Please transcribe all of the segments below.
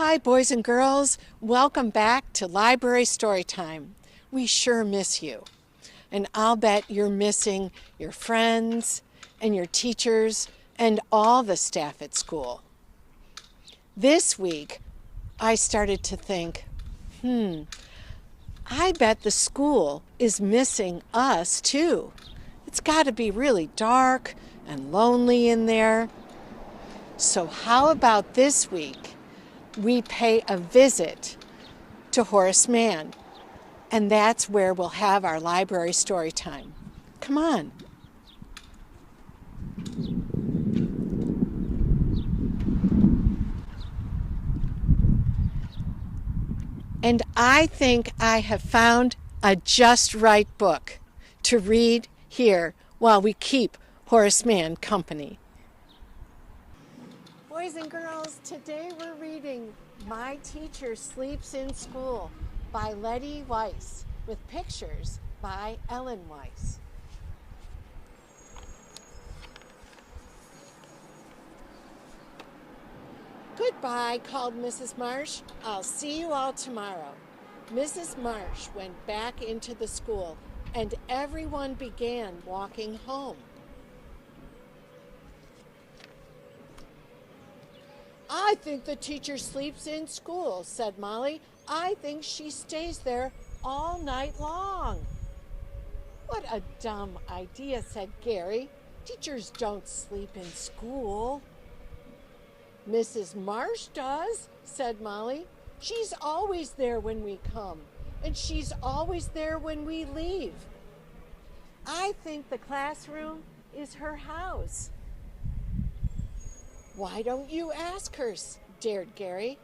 Hi, boys and girls. Welcome back to Library Storytime. We sure miss you. And I'll bet you're missing your friends and your teachers and all the staff at school. This week, I started to think, I bet the school is missing us too. It's got to be really dark and lonely in there. So, how about this week we pay a visit to Horace Mann? And that's where we'll have our library story time. Come on. And I think I have found a just right book to read here while we keep Horace Mann company. Boys and girls, today we're reading My Teacher Sleeps in School by Letty Weiss with pictures by Ellen Weiss. Goodbye, called Mrs. Marsh. I'll see you all tomorrow. Mrs. Marsh went back into the school and everyone began walking home. I think the teacher sleeps in school, said Molly. I think she stays there all night long. What a dumb idea, said Gary. Teachers don't sleep in school. Mrs. Marsh does, said Molly. She's always there when we come, and she's always there when we leave. I think the classroom is her house. Why don't you ask her, dared Gary.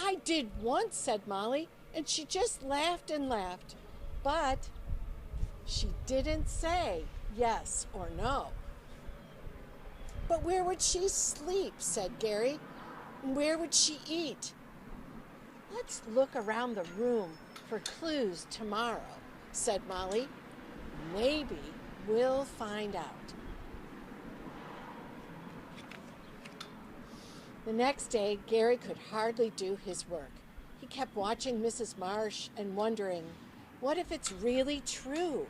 I did once, said Molly, and she just laughed and laughed. But she didn't say yes or no. But where would she sleep, said Gary. And where would she eat? Let's look around the room for clues tomorrow, said Molly. Maybe we'll find out. The next day, Gary could hardly do his work. He kept watching Mrs. Marsh and wondering, what if it's really true?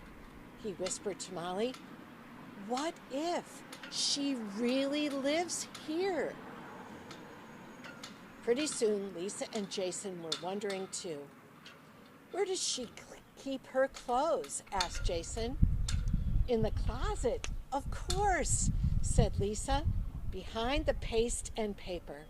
He whispered to Molly. What if she really lives here? Pretty soon, Lisa and Jason were wondering too. Where does she keep her clothes? Asked Jason. In the closet, of course, said Lisa, behind the paste and paper.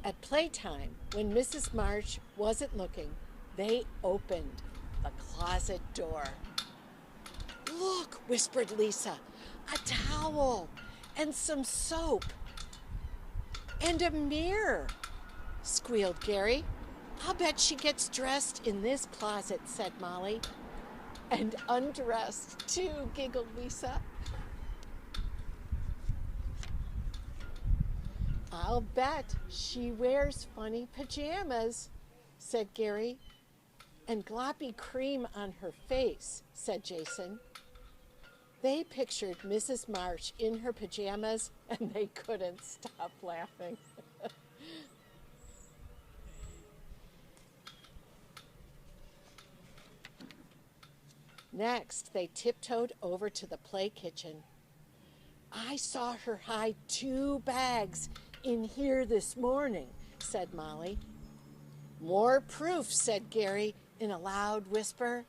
At playtime, when Mrs. Marsh wasn't looking, they opened the closet door. Look, whispered Lisa, a towel and some soap. And a mirror, squealed Gary. I'll bet she gets dressed in this closet, said Molly. And undressed too, giggled Lisa. I'll bet she wears funny pajamas, said Gary. And gloppy cream on her face, said Jason. They pictured Mrs. Marsh in her pajamas and they couldn't stop laughing. Next, they tiptoed over to the play kitchen. I saw her hide 2 bags in here this morning, said Molly. More proof, said Gary in a loud whisper.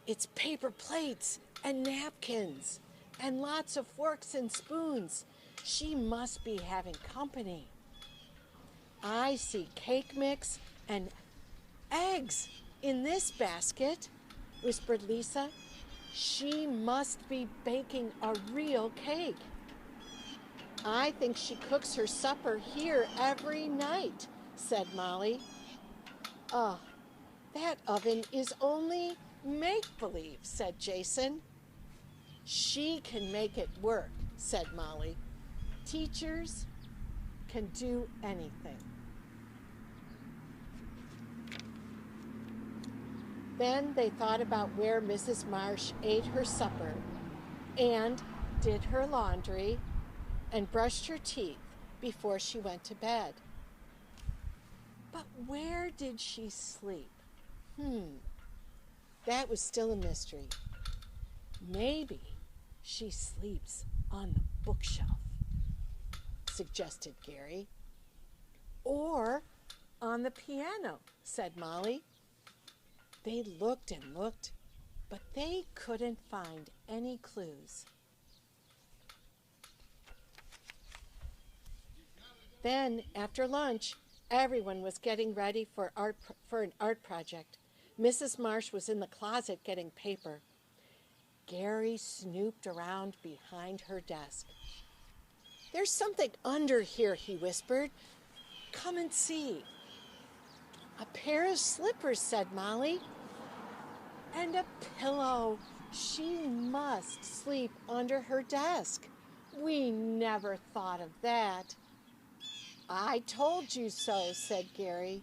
It's paper plates and napkins and lots of forks and spoons. She must be having company. I see cake mix and eggs in this basket, whispered Lisa. She must be baking a real cake. I think she cooks her supper here every night, said Molly. That oven is only make-believe, said Jason. She can make it work, said Molly. Teachers can do anything. Then they thought about where Mrs. Marsh ate her supper and did her laundry and brushed her teeth before she went to bed. But where did she sleep? That was still a mystery. Maybe she sleeps on the bookshelf, suggested Gary. Or on the piano, said Molly. They looked and looked, but they couldn't find any clues. Then, after lunch, everyone was getting ready for an art project. Mrs. Marsh was in the closet getting paper. Gary snooped around behind her desk. There's something under here, he whispered. Come and see. A pair of slippers, said Molly. And a pillow. She must sleep under her desk. We never thought of that. I told you so, said Gary.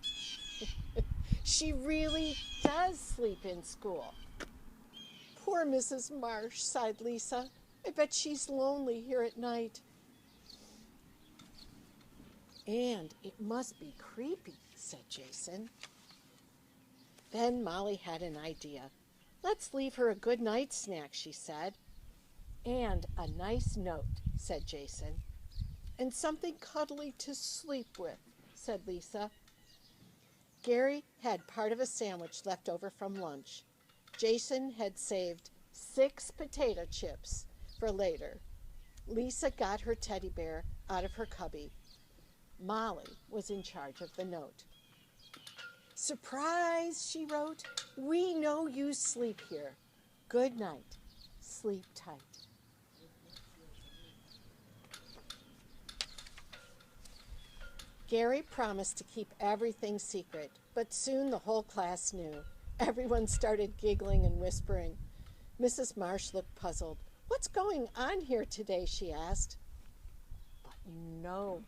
She really does sleep in school. Poor Mrs. Marsh, sighed Lisa. I bet she's lonely here at night. And it must be creepy, said Jason. Then Molly had an idea. Let's leave her a good night snack, she said. And a nice note, said Jason. And something cuddly to sleep with, said Lisa. Gary had part of a sandwich left over from lunch. Jason had saved 6 potato chips for later. Lisa got her teddy bear out of her cubby. Molly was in charge of the note. Surprise, she wrote. We know you sleep here. Good night. Sleep tight. Gary promised to keep everything secret, but soon the whole class knew. Everyone started giggling and whispering. Mrs. Marsh looked puzzled. What's going on here today, she asked. But nobody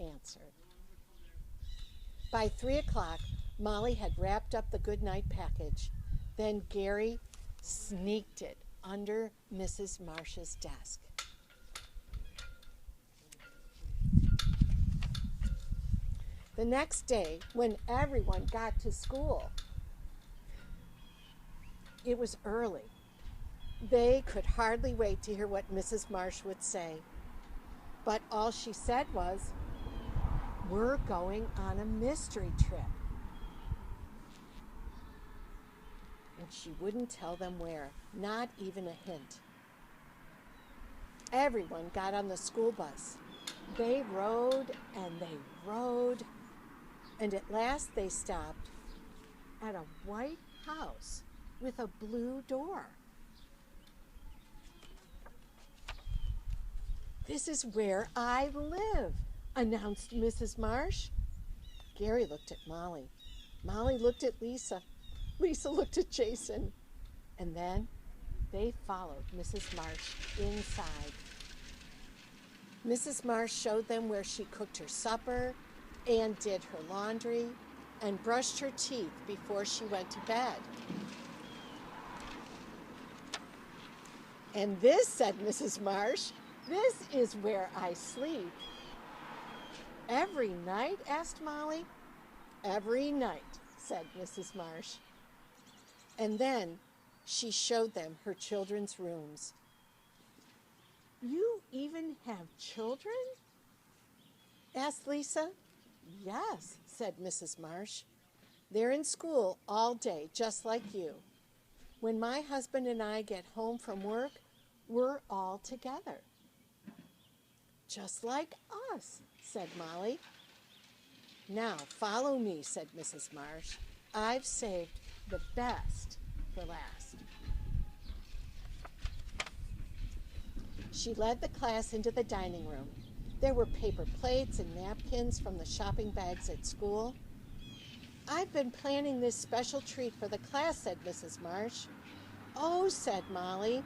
answered. By 3 o'clock, Molly had wrapped up the goodnight package. Then Gary sneaked it under Mrs. Marsh's desk. The next day, when everyone got to school, it was early. They could hardly wait to hear what Mrs. Marsh would say. But all she said was, we're going on a mystery trip. And she wouldn't tell them where, not even a hint. Everyone got on the school bus. They rode and they rode, and at last they stopped at a white house with a blue door. This is where I live, announced Mrs. Marsh. Gary looked at Molly. Molly looked at Lisa. Lisa looked at Jason. And then they followed Mrs. Marsh inside. Mrs. Marsh showed them where she cooked her supper and did her laundry and brushed her teeth before she went to bed. And this, said Mrs. Marsh, this is where I sleep. Every night, asked Molly. Every night, said Mrs. Marsh. And then she showed them her children's rooms. You even have children? Asked Lisa. Yes, said Mrs. Marsh. They're in school all day, just like you. When my husband and I get home from work, we're all together. Just like us, said Molly. Now, follow me, said Mrs. Marsh. I've saved the best for last. She led the class into the dining room. There were paper plates and napkins from the shopping bags at school. I've been planning this special treat for the class, said Mrs. Marsh. Oh, said Molly,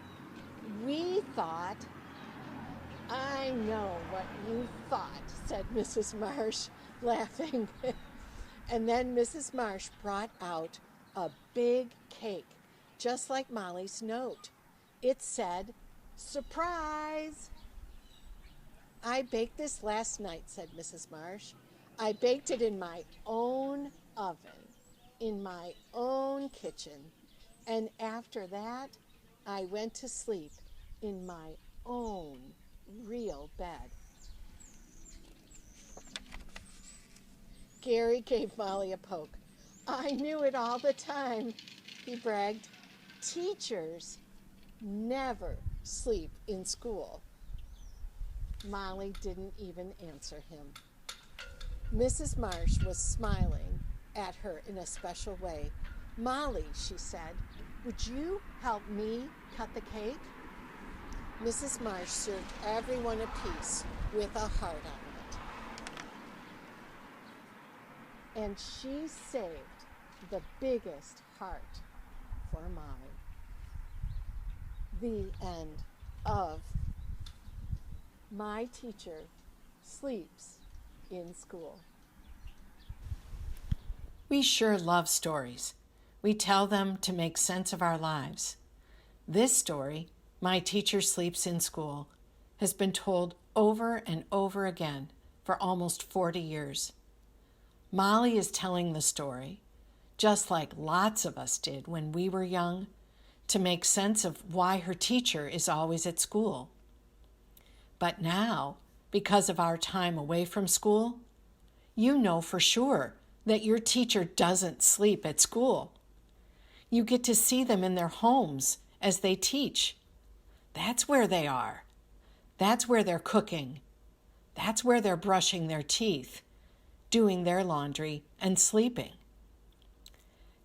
we thought. I know what you thought, said Mrs. Marsh, laughing. And then Mrs. Marsh brought out a big cake, just like Molly's note. It said, surprise! I baked this last night, said Mrs. Marsh. I baked it in my own oven, in my own kitchen, and after that, I went to sleep in my own real bed. Gary gave Molly a poke. I knew it all the time, he bragged. Teachers never sleep in school. Molly didn't even answer him. Mrs. Marsh was smiling at her in a special way. Molly, she said, would you help me cut the cake? Mrs. Marsh served everyone a piece with a heart on it. And she saved the biggest heart for Molly. The end of My Teacher Sleeps in School. We sure love stories. We tell them to make sense of our lives. This story, My Teacher Sleeps in School, has been told over and over again for almost 40 years. Molly is telling the story, just like lots of us did when we were young, to make sense of why her teacher is always at school. But now, because of our time away from school, you know for sure that your teacher doesn't sleep at school. You get to see them in their homes as they teach. That's where they are. That's where they're cooking. That's where they're brushing their teeth, doing their laundry, and sleeping.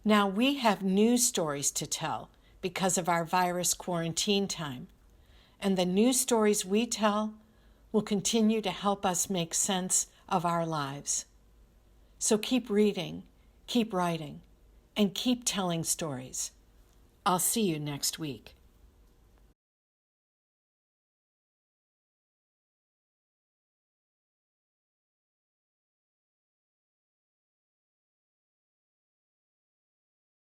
Now we have news stories to tell because of our virus quarantine time, and the news stories we tell will continue to help us make sense of our lives. So keep reading, keep writing, and keep telling stories. I'll see you next week.